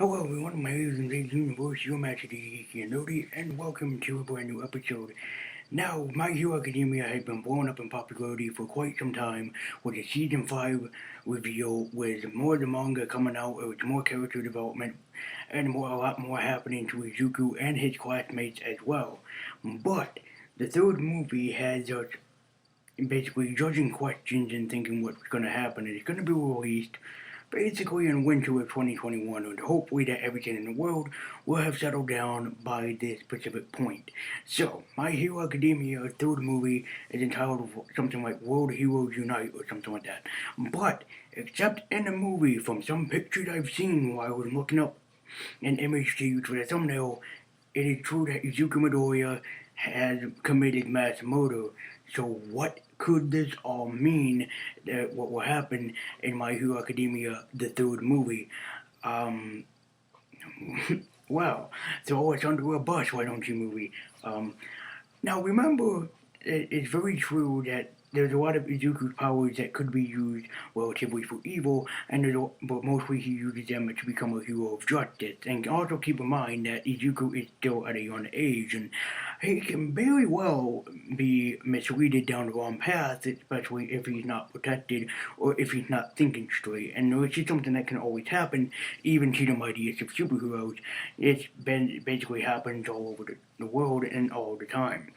Hello everyone, my name is Ladies Universe, your master Geek, and welcome to a brand new episode. Now, My Hero Academia has been blowing up in popularity for quite some time, with the Season 5 reveal, with more of the manga coming out, with more character development, and a lot more happening to Izuku and his classmates as well. But, the third movie has us basically judging questions and thinking what's going to happen. It's going to be released basically in winter of 2021, and hopefully that everything in the world will have settled down by this specific point. So, My Hero Academia third movie is entitled something like World Heroes Unite or something like that. But, except in the movie, from some pictures I've seen while I was looking up an image to use for the thumbnail, it is true that Izuku Midoriya has committed mass murder. So what could this all mean? That what will happen in My Hero Academia, the third movie? Um, well, throw us under a bus, why don't you, movie? Um, Now remember, it's very true that there's a lot of Izuku's powers that could be used relatively for evil, but mostly he uses them to become a hero of justice. And also keep in mind that Izuku is still at a young age, and he can very well be misleaded down the wrong path, especially if he's not protected or if he's not thinking straight. And which is something that can always happen, even to the mightiest of superheroes. It's been basically happens all over the world and all the time.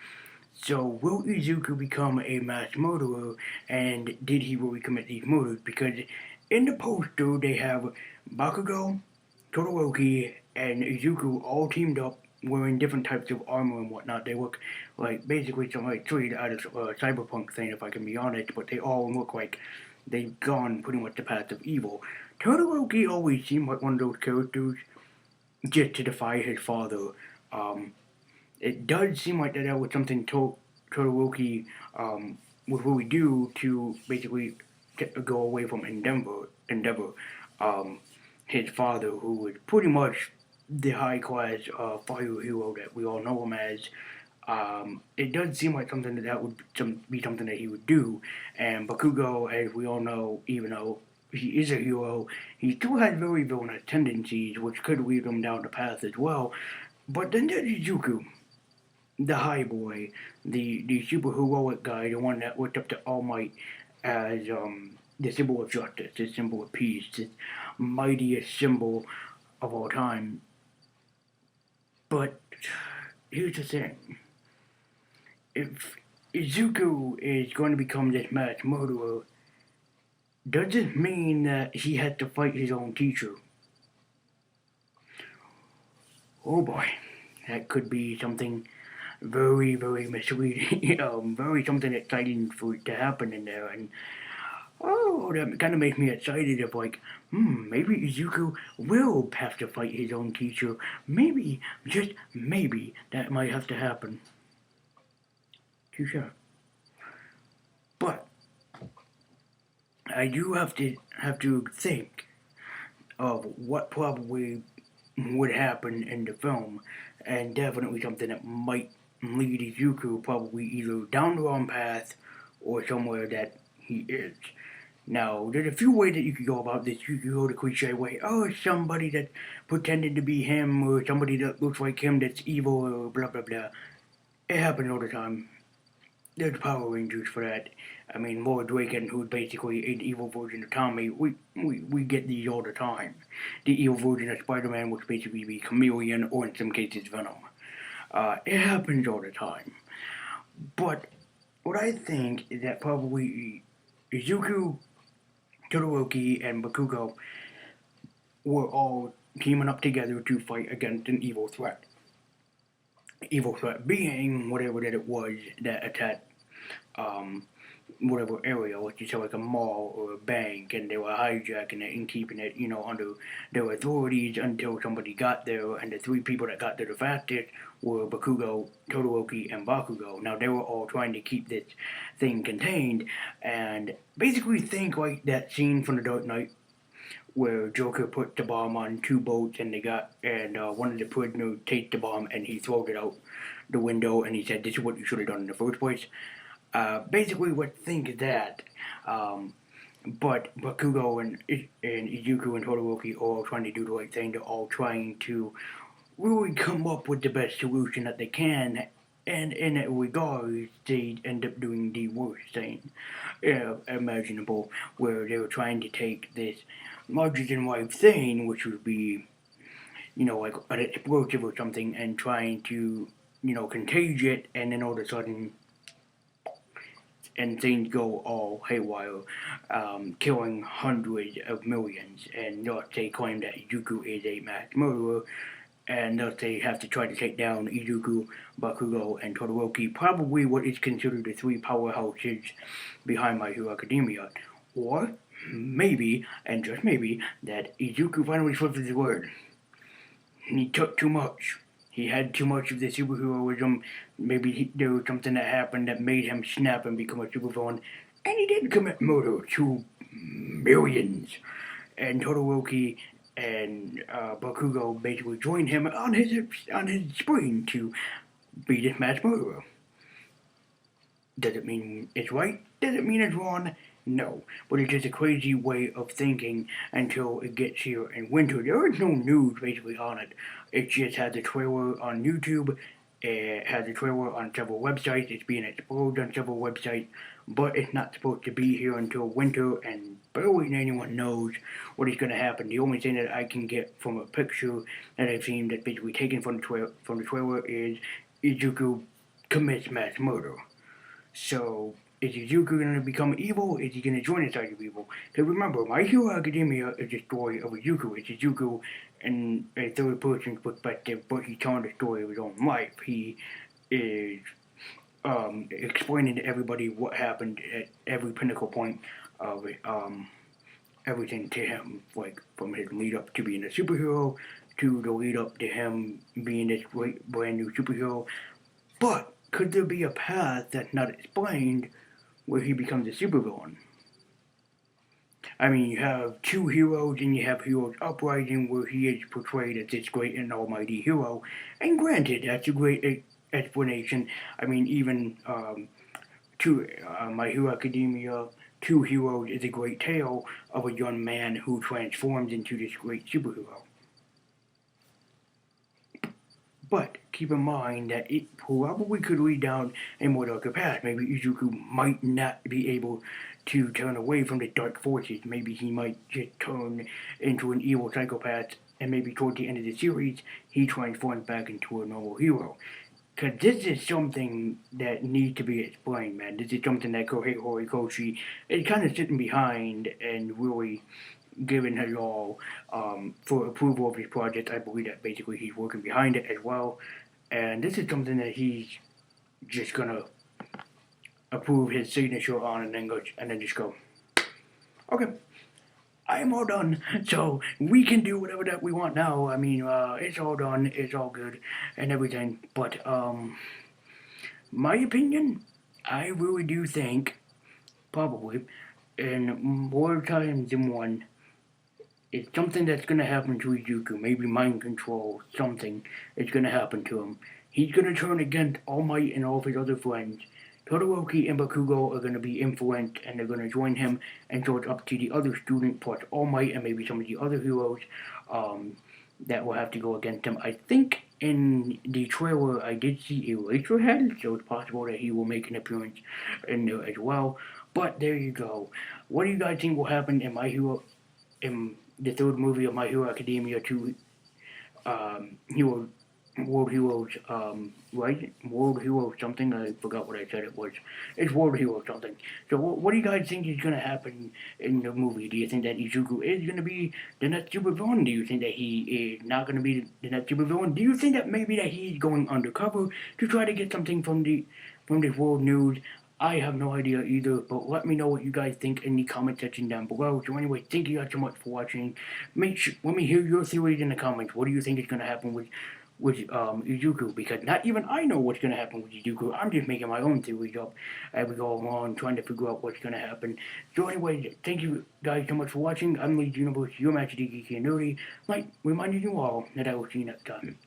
So, will Izuku become a mass murderer, and did he really commit these murders? Because in the poster, they have Bakugo, Todoroki, and Izuku all teamed up wearing different types of armor and whatnot. They look like basically some like straight out of a cyberpunk thing, if I can be honest, but they all look like they've gone pretty much the path of evil. Todoroki always seemed like one of those characters just to defy his father. Um, it does seem like that was something Todoroki would really do to basically go away from Endeavor, um, his father, who was pretty much the high class fire hero that we all know him as. It does seem like something that would be something that he would do. And Bakugo, as we all know, even though he is a hero, he still has very villainous tendencies, which could lead him down the path as well. But then there's Izuku, the high boy, the super heroic guy, the one that looked up to All Might as the symbol of justice, the symbol of peace, the mightiest symbol of all time. But here's the thing: if Izuku is going to become this mass murderer, does it mean that he had to fight his own teacher? Oh boy, that could be something very, very misleading. Very something exciting for it to happen in there, and oh, that kind of makes me excited. Of like, maybe Izuku will have to fight his own teacher. Maybe, just maybe, that might have to happen. Too sure. But I do have to think of what probably would happen in the film, and definitely something that might lead Izuku probably either down the wrong path or somewhere that he is. Now, there's a few ways that you could go about this. You could go the cliche way, oh, somebody that pretended to be him, or somebody that looks like him that's evil, or blah blah blah. It happens all the time. There's Power Rangers for that. I mean, Lord Draken, who's basically an evil version of Tommy, we get these all the time. The evil version of Spider-Man, which basically be Chameleon, or in some cases Venom. It happens all the time. But what I think is that probably Izuku, Todoroki, and Bakugo were all teaming up together to fight against an evil threat. Evil threat being whatever that it was that attacked um, whatever area, let's just say like a mall or a bank, and they were hijacking it and keeping it, under their authorities until somebody got there, and the three people that got there the fastest were Bakugo, Todoroki, and Bakugo. Now they were all trying to keep this thing contained, and basically think like that scene from The Dark Knight where Joker put the bomb on two boats and one of the prisoners takes the bomb and he throws it out the window and he said this is what you should have done in the first place. Basically, what think of that? Um, But Bakugo and Izuku and Todoroki are all trying to do the right thing. They're all trying to really come up with the best solution that they can. And in that regard, they end up doing the worst thing imaginable, where they were trying to take this larger than life thing, which would be, like an explosive or something, and trying to, contage it, and then all of a sudden and things go all haywire, killing hundreds of millions. And thus they claim that Izuku is a mass murderer, and thus they have to try to take down Izuku, Bakugo, and Todoroki, probably what is considered the three powerhouses behind My Hero Academia. Or maybe, and just maybe, that Izuku finally slipped his word. He took too much. He had too much of the superheroism. Maybe there was something that happened that made him snap and become a supervillain. And he did commit murder to millions. And Todoroki and Bakugo basically joined him on his spree to be this mass murderer. Does it mean it's right? Does it mean it's wrong? No, but it's just a crazy way of thinking until it gets here in winter. There is no news basically on it. It just has a trailer on YouTube. It has a trailer on several websites. It's being explored on several websites, but it's not supposed to be here until winter, and barely anyone knows what is going to happen. The only thing that I can get from a picture that I've seen that's basically taken from the trailer is Izuku commits mass murder. So, is Izuku going to become evil? Is he going to join the side of evil? Because remember, My Hero Academia is a story of Izuku. It's Izuku in a third person perspective, but he's telling the story of his own life. He is explaining to everybody what happened at every pinnacle point of it, everything to him, like from his lead up to being a superhero to the lead up to him being this great brand new superhero. But could there be a path that's not explained where he becomes a supervillain? I mean, you have two heroes, and you have Heroes Uprising, where he is portrayed as this great and almighty hero. And granted, that's a great explanation. I mean, even My Hero Academia, Two Heroes is a great tale of a young man who transforms into this great superhero. But keep in mind that it probably could lead down a more darker path. Maybe Izuku might not be able to turn away from the dark forces. Maybe he might just turn into an evil psychopath, and maybe toward the end of the series, he transforms back into a normal hero. Because this is something that needs to be explained, man. This is something that Kohei Horikoshi is kind of sitting behind and really given his all for approval of his project. I believe that basically he's working behind it as well. And this is something that he's just gonna approve his signature on and then just go, okay, I am all done. So we can do whatever that we want now. I mean, it's all done, it's all good and everything. But my opinion, I really do think probably in more times than one, it's something that's going to happen to Izuku. Maybe mind control, something is going to happen to him. He's going to turn against All Might and all of his other friends. Todoroki and Bakugo are going to be influenced, and they're going to join him, and so it's up to the other student plus All Might and maybe some of the other heroes that will have to go against him. I think in the trailer I did see Eraserhead, so it's possible that he will make an appearance in there as well. But there you go. What do you guys think will happen in the third movie of My Hero Academia to Hero World Heroes, right? World Hero something. I forgot what I said it was. It's World Hero something. So what do you guys think is going to happen in the movie? Do you think that Izuku is going to be the next supervillain? Do you think that he is not going to be the next supervillain? Do you think that maybe that he's going undercover to try to get something from the world news? I have no idea either, but let me know what you guys think in the comment section down below. So anyway, thank you guys so much for watching. Let me hear your theories in the comments. What do you think is going to happen with Izuku? Because not even I know what's going to happen with Izuku. I'm just making my own theories up as we go along, trying to figure out what's going to happen. So anyway, thank you guys so much for watching. I'm Lee's Universe, your Master Geek and Nerdy. Like, reminding you all that I will see you next time.